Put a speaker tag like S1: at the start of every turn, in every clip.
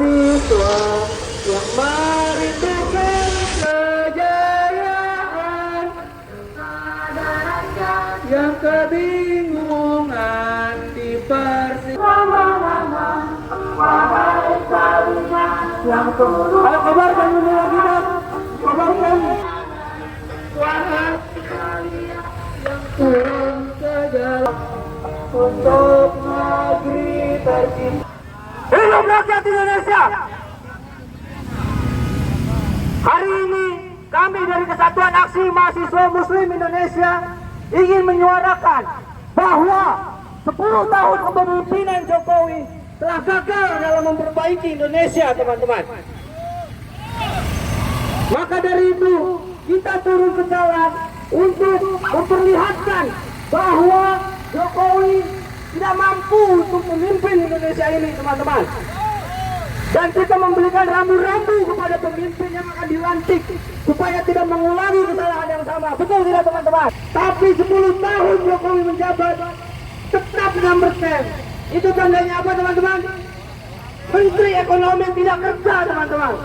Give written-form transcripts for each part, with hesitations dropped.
S1: mahasiswa yang merindukan kejayaan, yang kebingungan di persidangan. Yang ayo kabarkan dulu lagi dong, kabarkan suara yang turun ke jalan untuk negeri tercinta. Hidup rakyat Indonesia! Hari ini kami dari Kesatuan Aksi Mahasiswa Muslim Indonesia ingin menyuarakan bahwa 10 tahun kepemimpinan Jokowi telah gagal dalam memperbaiki Indonesia, teman-teman. Maka dari itu kita turun ke jalan untuk memperlihatkan bahwa Jokowi tidak mampu untuk memimpin Indonesia ini, teman-teman. Dan kita memberikan rambu-rambu kepada pemimpin yang akan dilantik supaya tidak mengulangi kesalahan yang sama. Betul tidak, teman-teman? Tapi 10 tahun Jokowi menjabat tetap number 10. Itu tandanya apa, teman-teman? Menteri Ekonomi tidak kerja, teman-teman.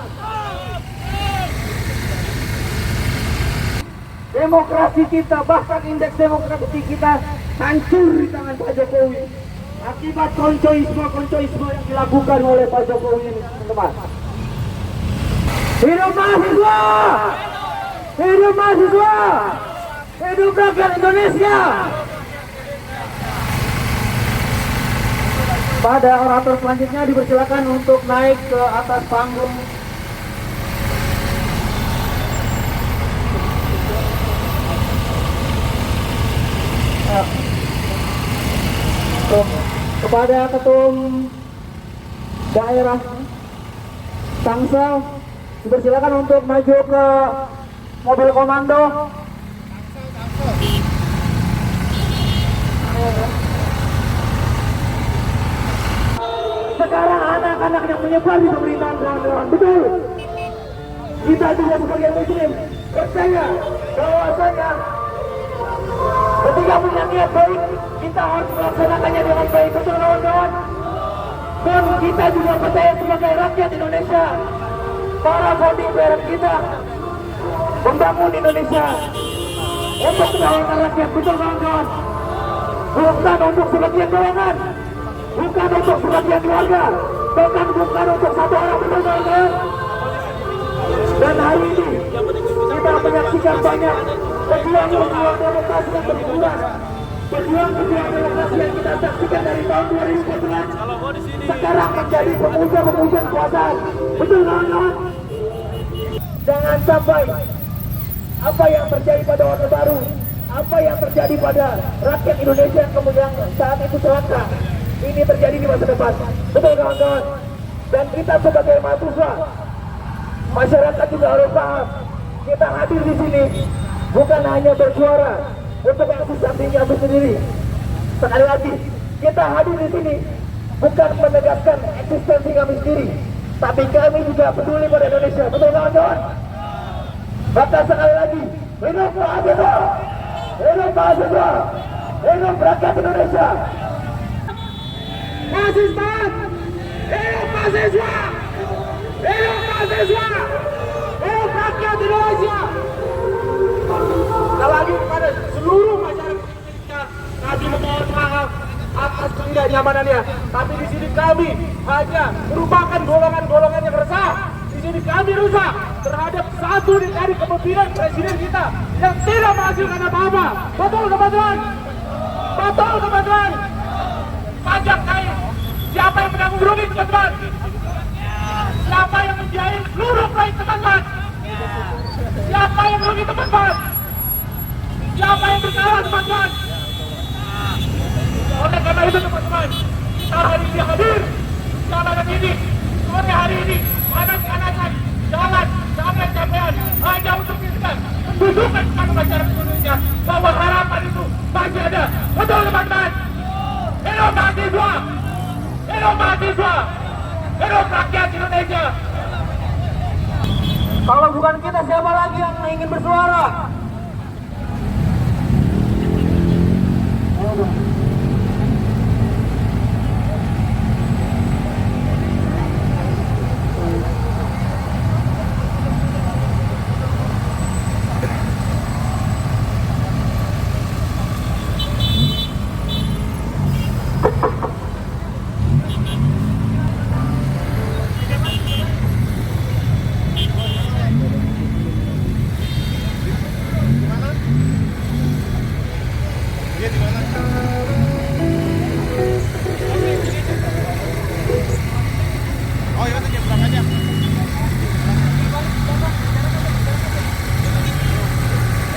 S1: Demokrasi kita, bahkan indeks demokrasi kita hancur di tangan Pak Jokowi akibat koncoisme yang dilakukan oleh Pak Jokowi ini, teman-teman. Hidup mahasiswa! Hidup mahasiswa! Hidup rakyat Indonesia! Pada orator selanjutnya dipersilakan untuk naik ke atas panggung. Kepada ketum daerah Tangsel dipersilakan untuk maju ke mobil komando. Sekarang anak-anak yang menyebar di pemerintahan, kawan-kawan, betul. Kita juga sebagai muslim percaya bahwasanya ketika punya niat baik, kita harus melaksanakannya dengan baik, betul kawan-kawan. Dan kita juga percaya sebagai rakyat Indonesia, para founding parent kita membangun Indonesia untuk kedaulatan rakyat, betul kawan-kawan. Bukan untuk sebagian golongan, bukan untuk sebagian keluarga, bahkan bukan untuk satu orang, betul kawan-kawan. Dan hari ini kita menyaksikan banyak pejuang demokrasi yang berguguran, pejuang demokrasi yang kita saksikan dari tahun 2014 sekarang menjadi pemuja kekuasaan, betul kawan-kawan. Jangan sampai apa yang terjadi pada Orde Baru, apa yang terjadi pada rakyat Indonesia yang kemudian saat itu celaka, ini terjadi di masa depan, betul kawan-kawan. Dan kita sebagai mahasiswa, masyarakat juga harus paham, kita hadir di sini bukan hanya bersuara untuk eksistensi kami sendiri. Sekali lagi, kita hadir di sini bukan menegakkan eksistensi kami sendiri, tapi kami juga peduli pada Indonesia, betul kawan-kawan. Maka sekali lagi, hidup mahasiswa, hidup mahasiswa, hidup rakyat Indonesia. Mahasiswa, hidup mahasiswa, hidup mahasiswa, hidup rakyat Indonesia. Sekali lagi kepada seluruh masyarakat Indonesia, kami memohon maaf atas ketidaknyamanannya. Tapi di sini kami hanya merupakan golongan-golongan yang resah. Di sini kami rusak terhadap satu dari kepemimpinan presiden kita yang tidak menghasilkan apa-apa. Betul teman-teman? Betul teman-teman? Pajak naik. Siapa yang menanggung rugi, teman-teman? Siapa yang menjahit seluruh proyek, teman-teman? Siapa yang rugi, teman-teman? Siapa yang bersalah, teman-teman? Oleh karena itu, teman-teman, kita hari ini hadir jalanan ini, sore hari ini, panas-panasan, jangan capek-capean hanya untuk kita menunjukkan kepada masyarakat Indonesia bahwa harapan itu masih ada. Betul, teman-teman? Hidup mahasiswa! Hidup mahasiswa! Hidup rakyat Indonesia! Kalau bukan kita, siapa lagi yang ingin bersuara?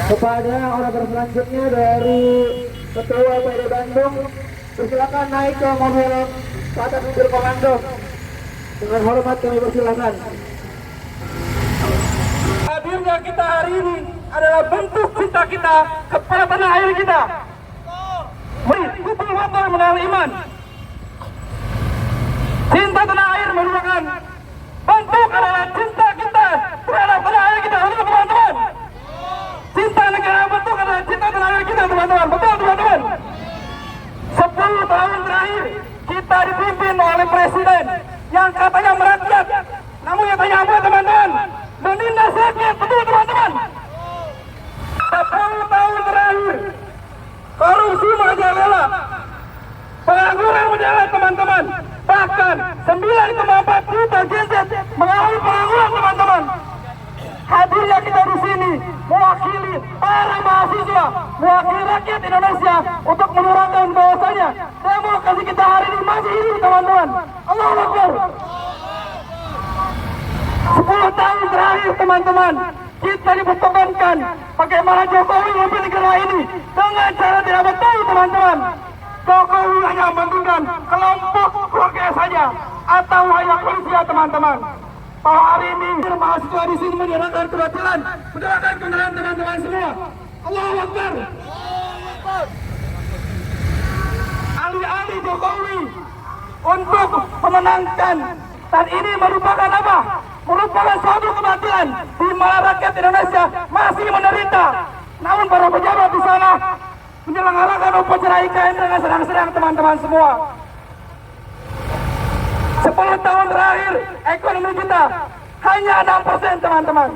S1: Kepada orator selanjutnya dari Ketua PD Bandung, persilakan naik ke mobil ke atas mobil komando. Dengan hormat kami persilakan. Hadirnya kita hari ini adalah bentuk cinta kita kepada tanah air kita. Mari kupul watar mengenal iman. Cinta tanah air merupakan bentuk adalah cinta kita terhadap tanah air kita, betul teman-teman. Cinta negara bentuk adalah cinta tanah air kita, teman-teman. Betul teman-teman. 10 tahun terakhir kita dipimpin oleh presiden yang katanya merakyat, namun nyatanya apa teman-teman? Menindas rakyat, betul teman-teman. 10 tahun terakhir korupsi merajalela, pengangguran menjalar teman-teman. Bahkan 9,4 juta genset mengalami pengangguran teman-teman. Hadirnya kita di sini mewakili para mahasiswa, mewakili rakyat Indonesia untuk menerangkan bahwasanya demokrasi kita hari ini masih hidup teman-teman. Allahu Akbar. 10 tahun terakhir teman-teman, kita dipertemukan bagaimana Jokowi memimpin negara ini dengan cara tidak betul teman-teman. Jokowi hanya membentukkan kelompok keluarga saja atau hanya polisi teman-teman. Bahwa hari ini mahasiswa di sini menyerahkan kebetulan, menyerahkan kebenaran teman-teman semua. Allahu Akbar. Alih-alih Jokowi untuk memenangkan, dan ini merupakan apa? Merupakan suatu kebatilan di mana rakyat Indonesia masih menderita. Namun para pejabat di sana menyelenggarakan upacara IKN dengan senang-senang teman-teman semua. 10 tahun terakhir ekonomi kita hanya 6% teman-teman.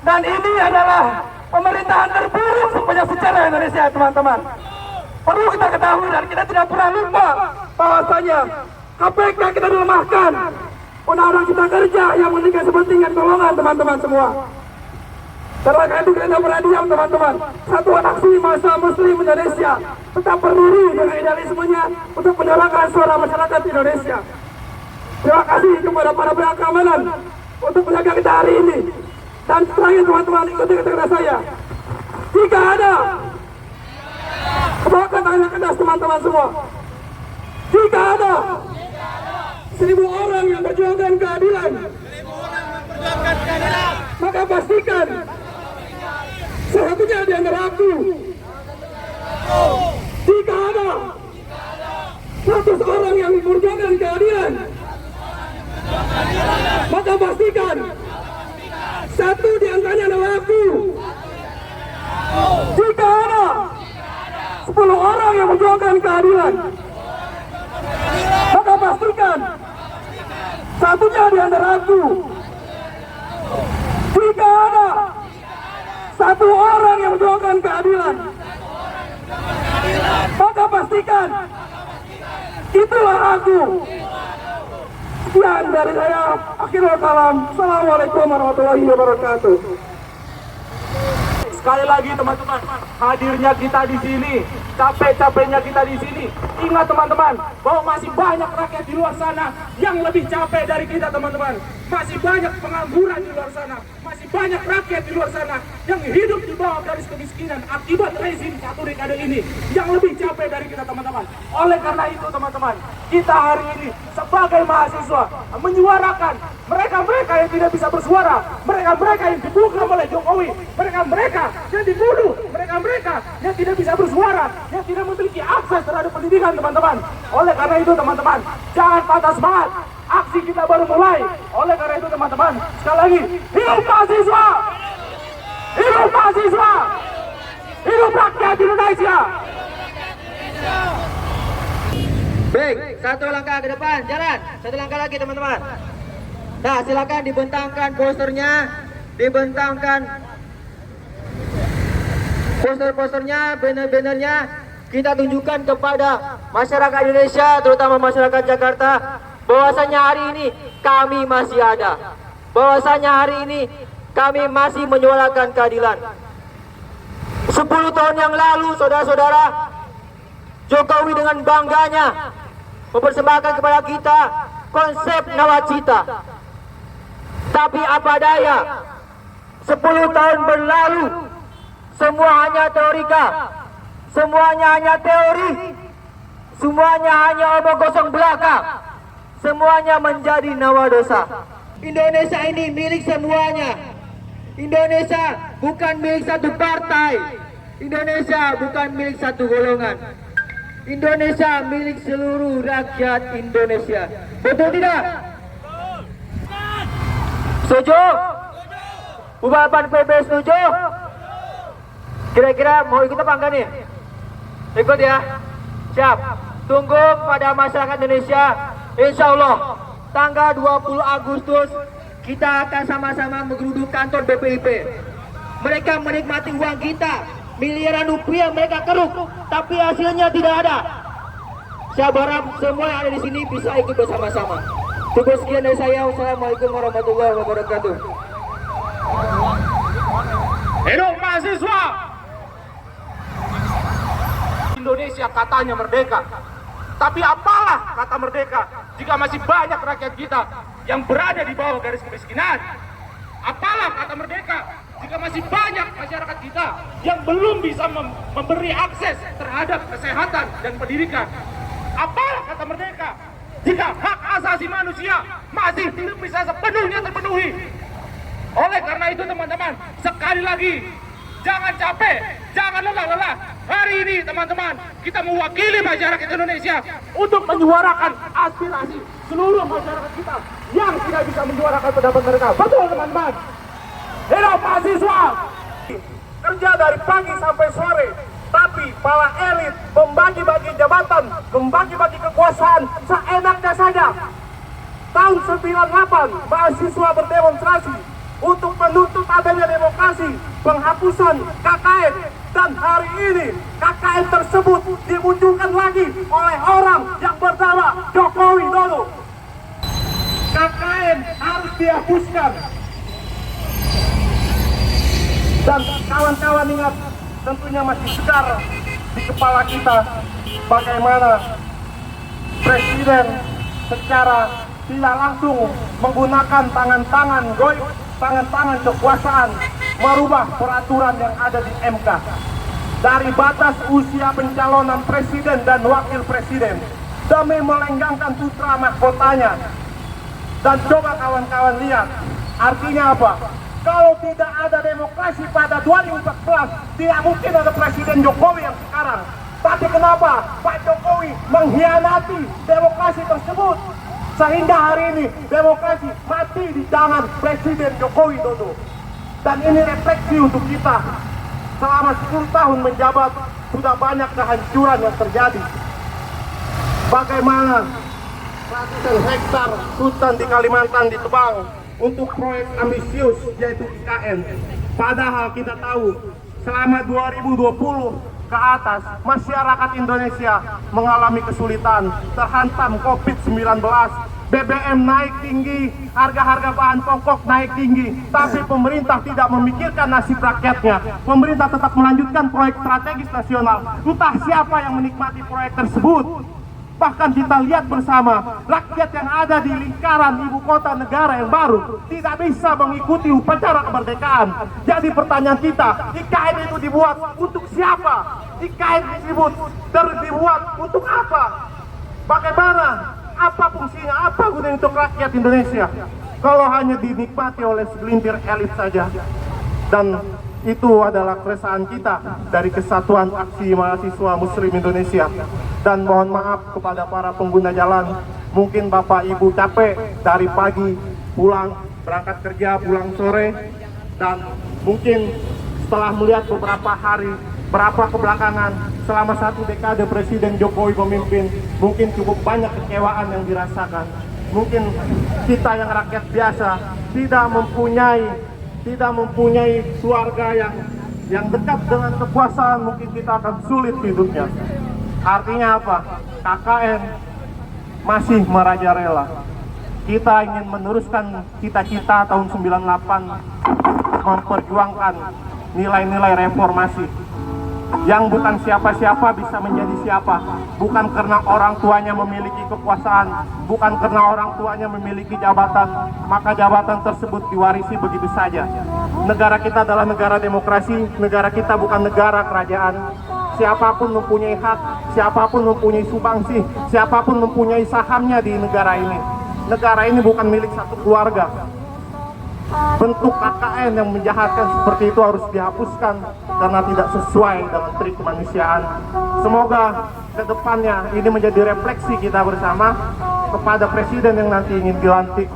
S1: Dan ini adalah pemerintahan terburuk sepanjang sejarah Indonesia teman-teman. Perlu kita ketahui dan kita tidak pernah lupa bahwasanya KPK kita dilemahkan. Undang-undang Cipta Kerja yang memberikan kepentingan golongan teman-teman semua. Karena itu kita tidak pernah diam teman-teman. Satuan Aksi Massa Muslim Indonesia tetap berdiri dengan idealismenya untuk menyuarakan suara masyarakat Indonesia. Terima kasih kepada para pihak keamanan untuk menjaga kita hari ini. Dan terakhir teman-teman, ikuti kata-kata saya. Jika ada, kebawakan tangannya kedas teman-teman semua. Jika ada 1000 orang yang berjuangkan keadilan, maka pastikan salah satunya di antara aku. Jika ada 100 orang yang memperjuangkan keadilan, maka pastikan satu di antaranya adalah aku. Jika ada 10 orang yang memperjuangkan keadilan, maka pastikan satunya di antara aku. Jika ada 1 orang yang memperjuangkan keadilan, maka pastikan itulah aku. Sekian dari saya, akhirul kalam. Assalamualaikum warahmatullahi wabarakatuh. Sekali lagi teman-teman, hadirnya kita di sini, capek-capeknya kita di sini. Ingat teman-teman, bahwa masih banyak rakyat di luar sana yang lebih capek dari kita teman-teman. Masih banyak pengangguran di luar sana, masih banyak rakyat di luar sana yang hidup di bawah garis kemiskinan akibat rezim 1 dekade ini yang lebih capek dari kita teman-teman. Oleh karena itu teman-teman, kita hari ini sebagai mahasiswa menyuarakan mereka-mereka yang tidak bisa bersuara, mereka-mereka yang dibungkam oleh Jokowi, mereka-mereka yang dibunuh, mereka-mereka yang tidak bisa bersuara, yang tidak memiliki akses terhadap pendidikan teman-teman. Oleh karena itu teman-teman, jangan patah semangat. Aksi kita baru mulai. Oleh karena itu teman-teman, sekali lagi, hidup mahasiswa, hidup mahasiswa, hidup rakyat Indonesia.
S2: Baik, 1 langkah ke depan, jalan. 1 langkah lagi teman-teman. Nah, silakan dibentangkan posternya, dibentangkan poster-posternya, banner-bannernya. Kita tunjukkan kepada masyarakat Indonesia, terutama masyarakat Jakarta, bahwasanya hari ini kami masih ada, bahwasanya hari ini kami masih menyuarakan keadilan. 10 tahun yang lalu, saudara-saudara, Jokowi dengan bangganya mempersembahkan kepada kita konsep nawacita. Tapi apa daya, 10 tahun berlalu, Semua hanya teorika. Semuanya hanya teori. Semuanya hanya omong kosong belaka. Semuanya menjadi nawa dosa. Indonesia ini milik semuanya. Indonesia bukan milik satu partai. Indonesia bukan milik satu golongan. Indonesia milik seluruh rakyat Indonesia. Betul tidak? Setuju? Bubaran PB setuju? Kira-kira mau ikut apa enggak nih? Ikut ya? Siap. Tunggu pada masyarakat Indonesia. Insya Allah tanggal 20 Agustus kita akan sama-sama menggeruduk kantor BPIP. Mereka menikmati uang kita, miliaran rupiah mereka keruk, tapi hasilnya tidak ada. Saya berharap semua yang ada di sini bisa ikut bersama-sama. Cukup sekian dari saya. Wassalamualaikum warahmatullahi wabarakatuh.
S3: Hidup mahasiswa! Indonesia katanya merdeka. Tapi apalah kata merdeka jika masih banyak rakyat kita yang berada di bawah garis kemiskinan? Apalah kata merdeka jika masih banyak masyarakat kita yang belum bisa memberi akses terhadap kesehatan dan pendidikan? Apalah kata merdeka jika hak asasi manusia masih belum bisa sepenuhnya terpenuhi? Oleh karena itu teman-teman, sekali lagi, jangan capek, jangan lelah-lelah. Hari ini teman-teman, kita mewakili masyarakat Indonesia untuk menyuarakan aspirasi seluruh masyarakat kita yang tidak bisa menyuarakan pendapat mereka. Betul teman-teman? Hidup mahasiswa! Kerja dari pagi sampai sore, tapi para elit membagi-bagi jabatan, membagi-bagi kekuasaan seenaknya saja. Tahun 98, mahasiswa berdemonstrasi untuk menuntut adanya demokrasi, penghapusan KKN, dan hari ini KKN tersebut dimunculkan lagi oleh orang yang bernama Jokowi Dodo. KKN harus dihapuskan. Dan kawan-kawan ingat, tentunya masih segar di kepala kita bagaimana Presiden secara tidak langsung menggunakan tangan-tangan goib, tangan-tangan kekuasaan merubah peraturan yang ada di MK dari batas usia pencalonan presiden dan wakil presiden demi melenggangkan putra mahkotanya. Dan coba kawan-kawan lihat, artinya apa? Kalau tidak ada demokrasi pada 2014, tidak mungkin ada Presiden Jokowi yang sekarang. Tapi kenapa Pak Jokowi mengkhianati demokrasi tersebut? Sehingga hari ini demokrasi mati di tangan Presiden Jokowi Dodo. Dan ini refleksi untuk kita. Selama 10 tahun menjabat, sudah banyak kehancuran yang terjadi. Bagaimana ratusan hektar hutan di Kalimantan ditebang untuk proyek ambisius yaitu IKN. Padahal kita tahu selama 2020 ke atas masyarakat Indonesia mengalami kesulitan, terhantam COVID-19, BBM naik tinggi, harga-harga bahan pokok naik tinggi, tapi pemerintah tidak memikirkan nasib rakyatnya. Pemerintah tetap melanjutkan proyek strategis nasional. Entah siapa yang menikmati proyek tersebut. Bahkan kita lihat bersama, rakyat yang ada di lingkaran ibu kota negara yang baru tidak bisa mengikuti upacara kemerdekaan. Jadi pertanyaan kita, IKN itu dibuat untuk siapa? IKN disebut dibuat untuk apa? Bagaimana? Apa fungsinya? Apa gunanya untuk rakyat Indonesia? Kalau hanya dinikmati oleh segelintir elit saja. Dan itu adalah keresahan kita dari Kesatuan Aksi Mahasiswa Muslim Indonesia. Dan mohon maaf kepada para pengguna jalan, mungkin Bapak Ibu capek dari pagi pulang, berangkat kerja, pulang sore, dan mungkin setelah melihat beberapa hari, berapa kebelakangan, selama 1 dekade Presiden Jokowi memimpin, mungkin cukup banyak kekecewaan yang dirasakan. Mungkin kita yang rakyat biasa tidak mempunyai keluarga yang dekat dengan kekuasaan, mungkin kita akan sulit hidupnya. Artinya apa? KKN masih merajalela. Kita ingin meneruskan cita-cita tahun 98, memperjuangkan nilai-nilai reformasi. yang bukan siapa-siapa bisa menjadi siapa, bukan karena orang tuanya memiliki kekuasaan, bukan karena orang tuanya memiliki jabatan, maka jabatan tersebut diwarisi begitu saja. Negara kita adalah negara demokrasi, negara kita bukan negara kerajaan. Siapapun mempunyai hak, siapapun mempunyai sumbangsi, siapapun mempunyai sahamnya di negara ini. Negara ini bukan milik satu keluarga. Bentuk KKN yang menjahatkan seperti itu harus dihapuskan karena tidak sesuai dengan trik kemanusiaan. Semoga ke depannya ini menjadi refleksi kita bersama kepada presiden yang nanti ingin dilantik.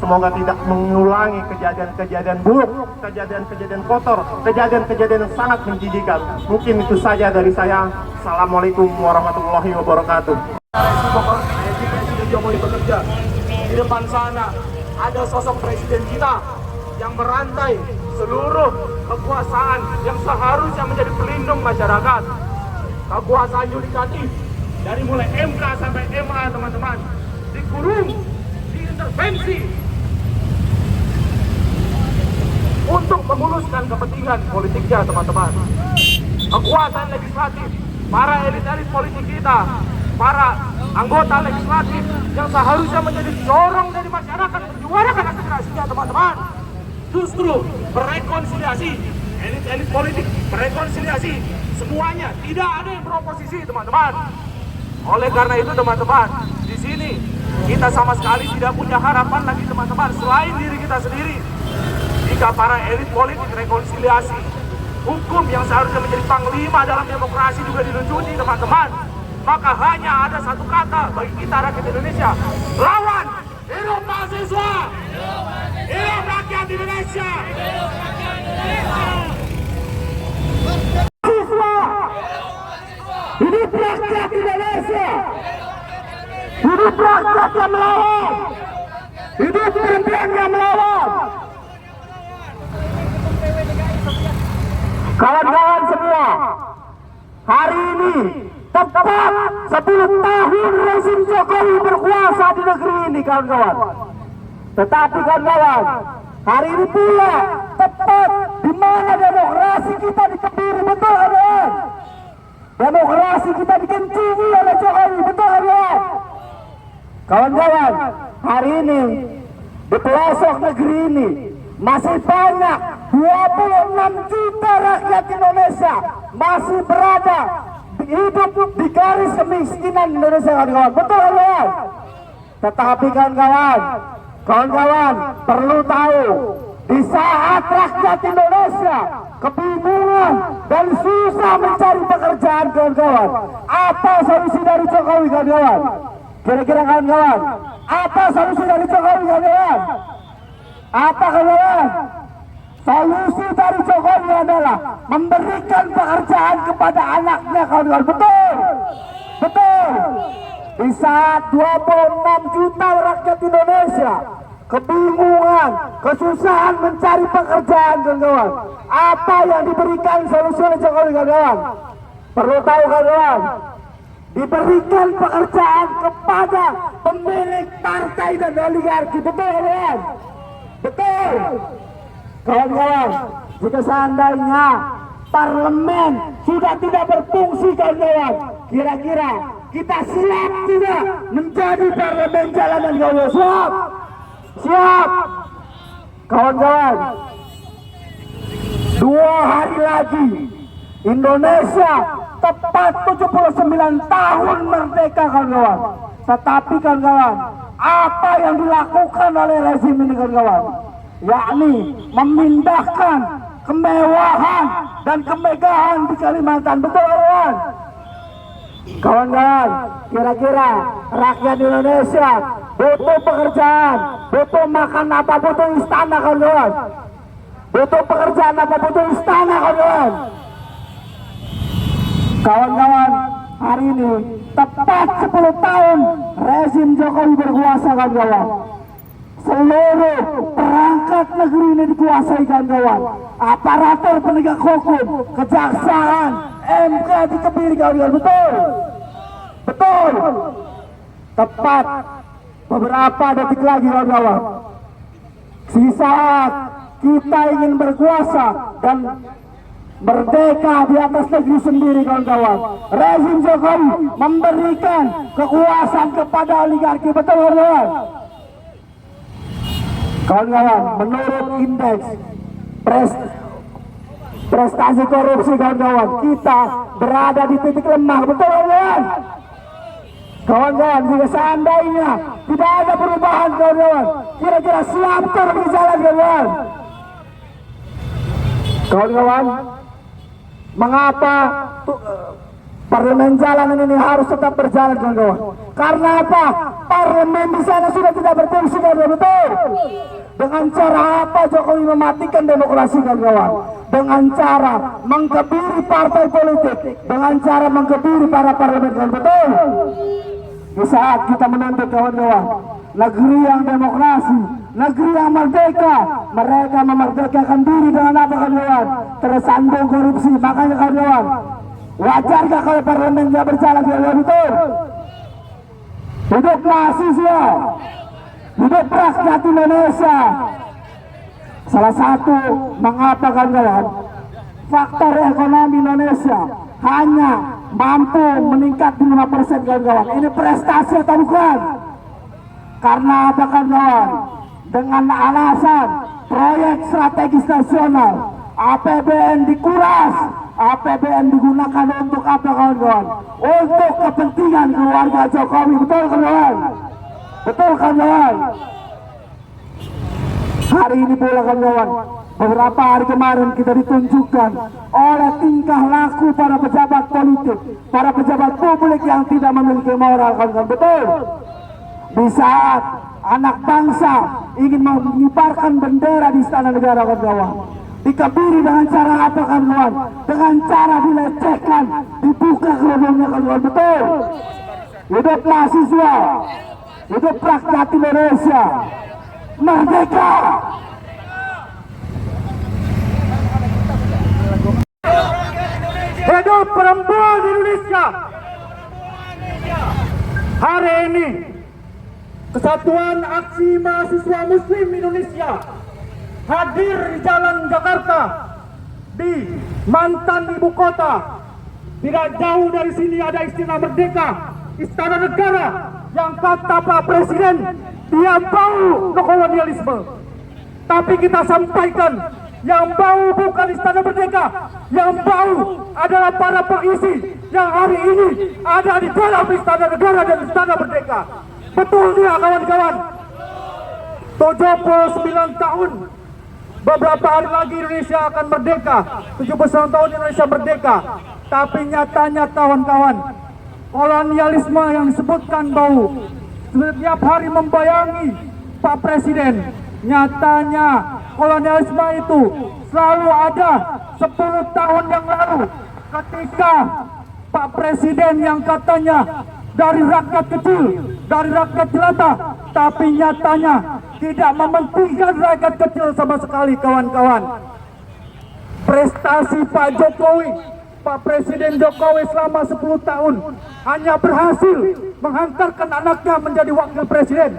S3: Semoga tidak mengulangi kejadian-kejadian buruk, kejadian-kejadian kotor, kejadian-kejadian yang sangat menjijikan. Mungkin itu saja dari saya. Assalamualaikum warahmatullahi wabarakatuh. Presiden Jokowi bekerja. Di depan sana ada sosok presiden kita yang merantai seluruh kekuasaan yang seharusnya menjadi pelindung masyarakat. Kekuasaan yudikatif dari mulai MK sampai MA, teman-teman, dikurung, diintervensi untuk memuluskan kepentingan politiknya, teman-teman. Kekuasaan legislatif, para elit-elit politik kita, para anggota legislatif yang seharusnya menjadi corong dari masyarakat, menyuarakan aspirasinya, teman-teman, justru berekonsiliasi, elit-elit politik berekonsiliasi, semuanya, tidak ada yang beroposisi, teman-teman. Oleh karena itu, teman-teman, di sini kita sama sekali tidak punya harapan lagi, teman-teman, selain diri kita sendiri. Jika para elit politik rekonsiliasi, hukum yang seharusnya menjadi panglima dalam demokrasi juga dilucuti, teman-teman, maka hanya ada satu kata bagi kita rakyat Indonesia: lawan. Hidup mahasiswa, hidup rakyat Indonesia. Mahasiswa, hidup rakyat Indonesia. Hidup rakyat yang melawan, hidup perempuan yang melawan. Kawan-kawan semua, hari ini tepat 10 tahun rezim Jokowi berkuasa di negeri ini, kawan-kawan. Tetapi kawan-kawan, hari ini pula tepat di mana demokrasi kita dikebiri, betul kawan? Demokrasi kita dikencingi oleh Jokowi, betul kawan? Kawan-kawan, hari ini di pelosok negeri ini masih banyak 26 juta rakyat Indonesia masih berada hidup di garis kemiskinan Indonesia, kawan-kawan. Betul kawan? Tetapi kawan-kawan perlu tahu, di saat rakyat Indonesia kebingungan dan susah mencari pekerjaan, kawan-kawan, apa solusi dari Jokowi, kawan-kawan? Kira-kira kawan-kawan, apa solusi dari Jokowi, kawan-kawan? Apa, kawan-kawan? Solusi dari Jokowi adalah memberikan pekerjaan kepada anaknya, kawan-kawan. Betul? Betul. Di saat 26 juta rakyat Indonesia kebingungan, kesusahan mencari pekerjaan, kawan-kawan, apa yang diberikan solusi oleh Jokowi, kawan-kawan? Perlu tahu, kawan-kawan, diberikan pekerjaan kepada pemilik partai dan oligarki. Betul, kawan-kawan? Betul. Kawan-kawan, jika seandainya parlemen sudah tidak berfungsi, kawan-kawan, kira-kira kita siap tidak menjadi parlemen jalanan, kawan-kawan? Siap? Siap? Kawan-kawan, 2 hari lagi Indonesia tepat 79 tahun merdeka, kawan-kawan. Tetapi kawan-kawan, apa yang dilakukan oleh rezim ini, kawan-kawan? Yakni memindahkan kemewahan dan kemegahan di Kalimantan. Betul, kawan? Kawan-kawan, kira-kira rakyat Indonesia butuh pekerjaan, butuh makan apa, butuh istana, kawan-kawan? Butuh pekerjaan apa, butuh istana, kawan-kawan? Kawan-kawan, hari ini tepat 10 tahun rezim Jokowi berkuasa, kawan-kawan. Seluruh perangkat negeri ini dikuasai, kawan-kawan. Aparatur penegak hukum, kejaksaan, MK dikebiri, kawan-kawan. Betul? Betul? Tepat beberapa detik lagi, kawan-kawan, di saat kita ingin berkuasa dan
S1: merdeka di atas negeri sendiri kawan-kawan. Rezim Jokowi memberikan kekuasaan kepada oligarki, betul kawan-kawan? Kawan-kawan, menurut indeks prestasi korupsi kawan-kawan, kita berada di titik lemah, betul kawan-kawan? Kawan-kawan, jika seandainya tidak ada perubahan kawan-kawan, kira-kira siapa yang berjalan kawan-kawan? Kawan-kawan, mengapa parlemen jalanan ini harus tetap berjalan kawan-kawan? Karena apa? Parlemen di sana sudah tidak berfungsi kawan-kawan, betul? Dengan cara apa Jokowi mematikan demokrasi kawan-kawan? Dengan cara mengkebiri partai politik, dengan cara mengkebiri para parlemen, betul? Di saat kita menuntut kawan-kawan negeri yang demokrasi, negeri yang merdeka, mereka memerdekakan diri dengan apa kawan-kawan? Tersandung korupsi. Makanya kawan-kawan, wajarkah kalau parlemen tidak berjalan kawan-kawan, betul? Hidup mahasiswa, hidup rakyat Indonesia. Salah satu mengapa kawan-kawan faktor ekonomi Indonesia hanya mampu meningkat 5% kawan-kawan. Ini prestasi atau bukan? Karena apa kawan-kawan? Dengan alasan proyek strategis nasional, APBN dikuras, APBN digunakan untuk apa kawan-kawan? Untuk kepentingan keluarga Jokowi, betul kawan-kawan? Betul kawan-kawan? Hari ini pula kawan-kawan, beberapa hari kemarin kita ditunjukkan oleh tingkah laku para pejabat politik, para pejabat publik yang tidak memiliki moral kawan-kawan, betul? Di saat anak bangsa ingin mengibarkan bendera di istana negara kawan-kawan, dikebiri dengan cara apa kawan-kawan? Dengan cara dilecehkan, dibuka kerudungnya kawan-kawan, betul? Hidup mahasiswa, hidup rakyat Indonesia, merdeka! Hidup perempuan Indonesia! Hari ini Kesatuan Aksi Mahasiswa Muslim Indonesia hadir di Jalan Jakarta, di mantan ibu kota. Tidak jauh dari sini ada Istana Merdeka, Istana Negara, yang kata Pak Presiden dia bau kolonialisme. Tapi kita sampaikan, yang bau bukan Istana Merdeka, yang bau adalah para pengisi yang hari ini ada di dalam Istana Negara dan Istana Merdeka. Betul dia kawan-kawan. 79 tahun, beberapa hari lagi Indonesia akan merdeka. 79 tahun Indonesia merdeka. Tapi nyatanya kawan-kawan, kolonialisme yang disebutkan bau setiap hari membayangi Pak Presiden. Nyatanya kolonialisme itu selalu ada 10 tahun yang lalu, ketika Pak Presiden yang katanya dari rakyat kecil, dari rakyat jelata, tapi nyatanya tidak mementingkan rakyat kecil sama sekali kawan-kawan. Prestasi Pak Jokowi, Pak Presiden Jokowi selama 10 tahun hanya berhasil menghantarkan anaknya menjadi wakil presiden,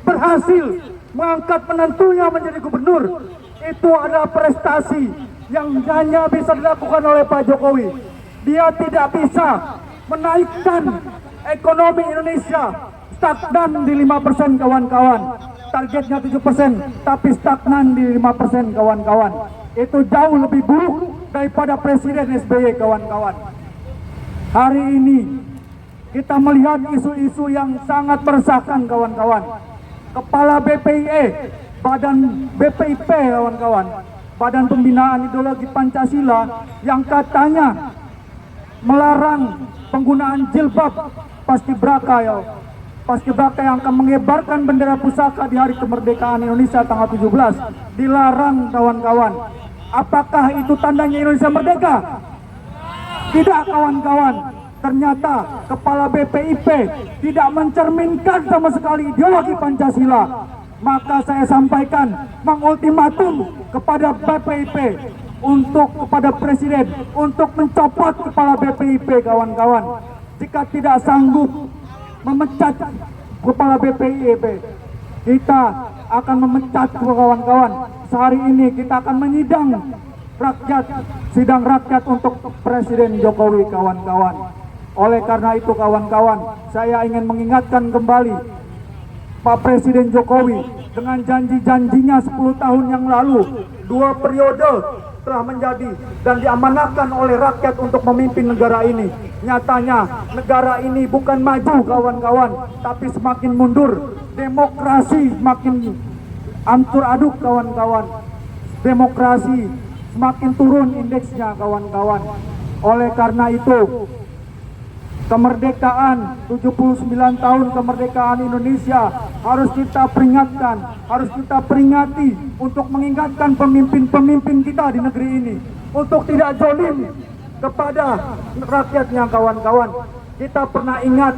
S1: berhasil mengangkat menantunya menjadi gubernur. Itu adalah prestasi yang hanya bisa dilakukan oleh Pak Jokowi. Dia tidak bisa menaikkan ekonomi Indonesia, stagnan di 5% kawan-kawan. Targetnya 7%, tapi stagnan di 5% kawan-kawan. Itu jauh lebih buruk daripada Presiden SBY kawan-kawan. Hari ini kita melihat isu-isu yang sangat meresahkan kawan-kawan. Kepala BPIE, Badan BPIP kawan-kawan, Badan Pembinaan Ideologi Pancasila, yang katanya melarang penggunaan jilbab paskibraka ya. Paskibraka yang akan mengibarkan bendera pusaka di hari kemerdekaan Indonesia tanggal 17 dilarang kawan-kawan. Apakah itu tandanya Indonesia merdeka? Tidak kawan-kawan. Ternyata Kepala BPIP tidak mencerminkan sama sekali ideologi Pancasila. Maka saya sampaikan mengultimatum kepada BPIP, kepada Presiden untuk mencopot Kepala BPIP kawan-kawan. Jika tidak sanggup memecat Kepala BPIP, kita akan memecat kawan-kawan. Sehari ini kita akan menyidang
S4: rakyat, sidang rakyat untuk Presiden Jokowi, kawan-kawan. Oleh karena itu kawan-kawan, saya ingin mengingatkan kembali Pak Presiden Jokowi dengan janji-janjinya 10 tahun yang lalu, 2 periode telah menjadi dan diamanahkan oleh rakyat untuk memimpin negara ini. Nyatanya negara ini bukan maju kawan-kawan, tapi semakin mundur. Demokrasi semakin ancur aduk kawan-kawan. Demokrasi semakin turun indeksnya kawan-kawan. Oleh karena itu, kemerdekaan 79 tahun kemerdekaan Indonesia harus kita peringatkan, harus kita peringati untuk mengingatkan pemimpin-pemimpin kita di negeri ini untuk tidak zalim kepada rakyatnya kawan-kawan. Kita pernah ingat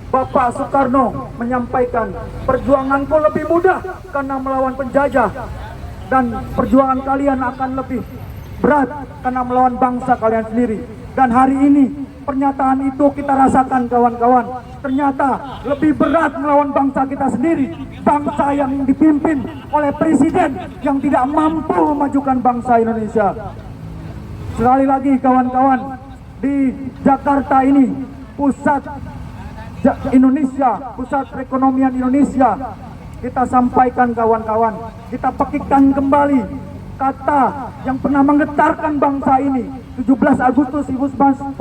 S4: Bapak Soekarno menyampaikan perjuanganku lebih mudah karena melawan penjajah dan perjuangan kalian akan lebih berat karena melawan bangsa kalian sendiri. Dan hari ini pernyataan itu kita rasakan kawan-kawan. Ternyata lebih berat melawan bangsa kita sendiri, bangsa yang dipimpin oleh presiden yang tidak mampu memajukan bangsa Indonesia. Sekali lagi kawan-kawan, di Jakarta ini pusat Indonesia, pusat perekonomian Indonesia. Kita sampaikan kawan-kawan, kita pekikan kembali kata yang pernah menggetarkan bangsa ini 17 Agustus 1945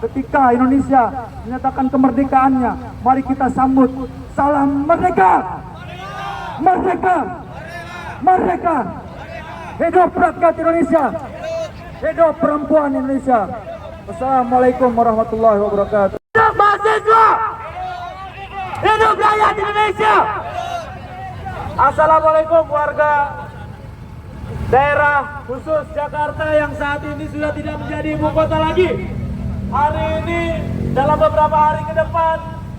S4: ketika Indonesia menyatakan kemerdekaannya. Mari kita sambut, salam merdeka, merdeka, merdeka. Hidup rakyat Indonesia, hidup perempuan Indonesia. Wassalamualaikum warahmatullahi wabarakatuh.
S1: Hidup mahasiswa, hidup rakyat Indonesia. Assalamualaikum warga daerah khusus Jakarta yang saat ini sudah tidak menjadi ibu kota lagi. Hari ini dalam beberapa hari ke depan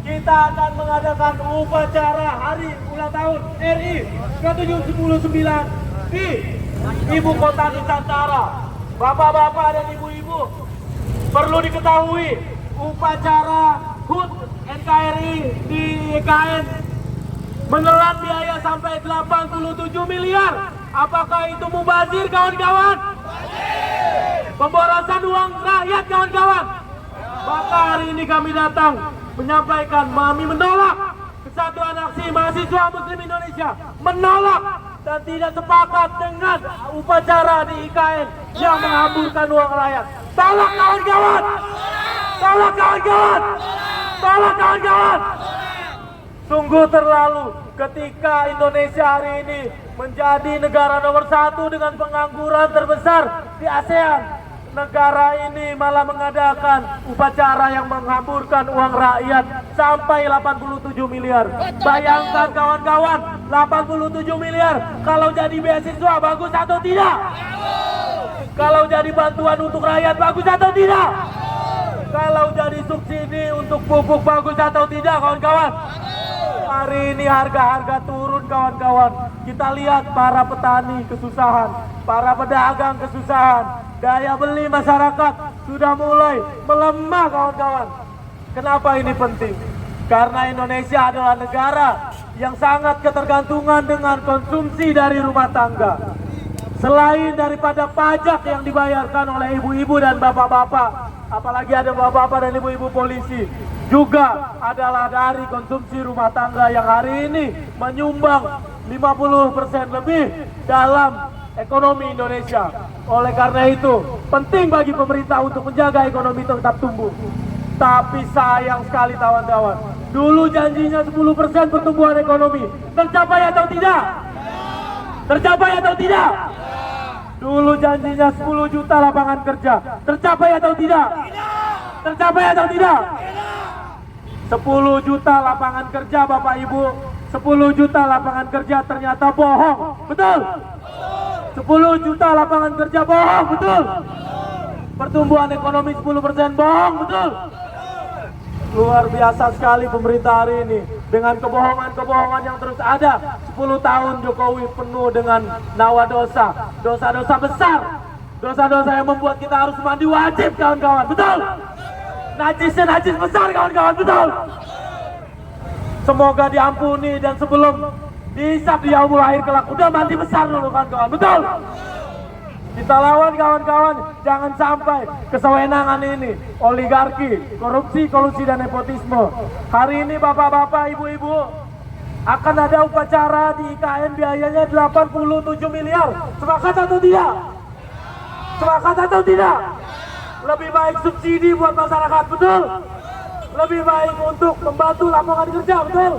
S1: kita akan mengadakan upacara hari ulang tahun RI ke-79 di ibu kota Nusantara. Bapak-bapak dan ibu-ibu, perlu diketahui upacara HUT NKRI di IKN menelan biaya sampai 87 miliar. Apakah itu mubazir kawan-kawan? Pemborosan uang rakyat kawan-kawan. Maka hari ini kami datang menyampaikan, kami menolak Kesatuan Aksi Mahasiswa Muslim Indonesia, menolak dan tidak sepakat dengan upacara di IKN yang menghamburkan uang rakyat. Tolak kawan-kawan! Tolak kawan-kawan! Tolak kawan-kawan! Sungguh terlalu ketika Indonesia hari ini menjadi negara nomor 1 dengan pengangguran terbesar di ASEAN. Negara ini malah mengadakan upacara yang menghamburkan uang rakyat sampai 87 miliar. Bayangkan kawan-kawan, 87 miliar kalau jadi beasiswa bagus atau tidak? Kalau jadi bantuan untuk rakyat bagus atau tidak? Kalau jadi subsidi untuk pupuk bagus atau tidak kawan-kawan? Hari ini harga-harga turun kawan-kawan. Kita lihat para petani kesusahan, para pedagang kesusahan. Daya beli masyarakat sudah mulai melemah kawan-kawan. Kenapa ini penting? Karena Indonesia adalah negara yang sangat ketergantungan dengan konsumsi dari rumah tangga. Selain daripada pajak yang dibayarkan oleh ibu-ibu dan bapak-bapak, apalagi ada bapak-bapak dan ibu-ibu polisi, juga adalah dari konsumsi rumah tangga yang hari ini menyumbang 50% lebih dalam ekonomi Indonesia. Oleh karena itu, penting bagi pemerintah untuk menjaga ekonomi tetap tumbuh. Tapi sayang sekali kawan-kawan, dulu janjinya 10% pertumbuhan ekonomi. Tercapai atau tidak? Tercapai atau tidak? Dulu janjinya 10 juta lapangan kerja. Tercapai atau tidak? Tercapai atau tidak? 10 juta lapangan kerja Bapak Ibu, 10 juta lapangan kerja ternyata bohong, betul? 10 juta lapangan kerja bohong, betul? Pertumbuhan ekonomi 10% bohong, betul? Luar biasa sekali pemerintah hari ini dengan kebohongan-kebohongan yang terus ada. 10 tahun Jokowi penuh dengan nawa dosa, dosa-dosa besar, dosa-dosa yang membuat kita harus mandi wajib kawan-kawan, betul? Najisnya najis besar kawan-kawan, betul? Semoga diampuni dan sebelum dihisap di yaumul akhir kelak udah mandi besar dulu kawan-kawan, betul?
S5: Kita lawan kawan-kawan, jangan sampai kesewenangan ini, oligarki, korupsi, kolusi, dan nepotisme. Hari ini bapak-bapak, ibu-ibu, akan ada upacara di IKN biayanya 87 miliar. Sepakat atau tidak? Sepakat atau tidak? Lebih baik subsidi buat masyarakat, betul? Lebih baik untuk membantu lapangan kerja, betul?